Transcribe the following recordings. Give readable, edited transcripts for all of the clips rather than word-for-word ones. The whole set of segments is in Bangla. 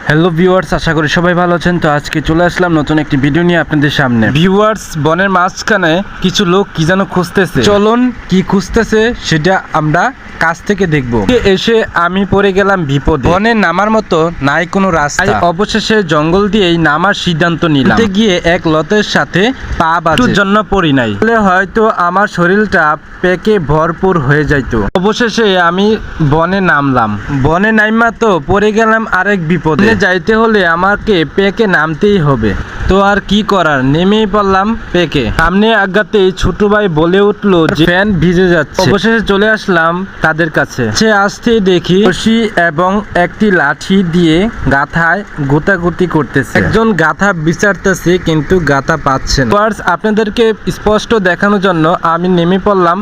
হ্যালো ভিউয়ার্স, আশা করি সবাই ভালো আছেন। তো আজকে চলে আসলাম নতুন একটি ভিডিও নিয়ে আপনাদের সামনে। ভিউয়ার্স, বনের মাঝখানে কিছু লোক কি যেন খুঁজতেছে। চলুন কি খুঁজতেছে সেটা আমরা কাছ থেকে দেখবো। এসে আমি পড়ে গেলাম বিপদে। বনে নামার মতো নাই কোনো রাস্তা। অবশেষে জঙ্গল দিয়েই নামার সিদ্ধান্ত নিলাম। গিয়ে এক লতের সাথে পা বাজে জন্য পড়ি নাই, হয়তো আমার শরীরটা পেকে ভরপুর হয়ে যাইতো। অবশেষে আমি বনে নামলাম। বনে নাইমা তো পড়ে গেলাম আরেক বিপদে। যাইতে হলে আমাকে পেকে নামতেই হবে। তো আর কি করার, নেমেই পড়লাম পেকে। সামনে আগাতেই ছোট ভাই বলে উঠলো যে প্যান্ট ভিজে যাচ্ছে। অবশেষে চলে আসলাম তাদের কাছে। সে আসতেই দেখি রশি এবং একটি লাঠি দিয়ে গাথায় গোতাগুতি করতেছে। একজন গাথা বিচারতেছে কিন্তু গাথা পাচ্ছে না। আপনাদেরকে স্পষ্ট দেখানোর জন্য আমি নেমে পড়লাম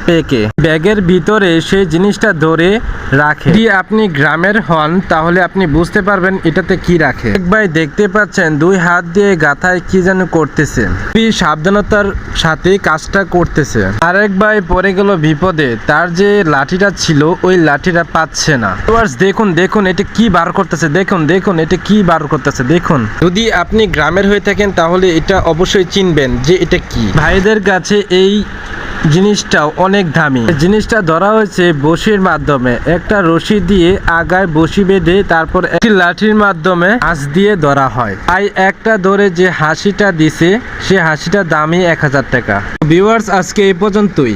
পেকে। ব্যাগের ভিতরে সেই জিনিসটা ধরে রাখে। যদি আপনি গ্রামের হন তাহলে আপনি বুঝতে পারবেন এটাতে কি রাখে। এক ভাই দেখতে পাচ্ছেন দুই হাত দিয়ে গাথায় কি যেন করতেছে। খুবই সাবধানতার সাথে কাজটা করতেছে। আরেক ভাই পড়ে গেল বিপদে। তার যে লাঠিটা ছিল ওই লাঠিটা পাচ্ছে না। দেখুন দেখুন এটা কি বার করতেছে। দেখুন দেখুন এটা কি বার করতেছে। দেখুন, যদি আপনি গ্রামের হয়ে থাকেন তাহলে এটা অবশ্যই চিনবেন যে এটা কি। ভাইদের কাছে এই জিনিসটাও অনেক দামি। জিনিসটা ধরা হয়েছে বসির মাধ্যমে। একটা রশি দিয়ে আগায় বসি বেঁধে তারপর একটি লাঠির মাধ্যমে হাঁস দিয়ে ধরা হয়। তাই একটা ধরে যে হাসিটা দিছে সে হাসিটা দামি 1000 টাকা। ভিউয়ার্স, আজকে এই পর্যন্তই।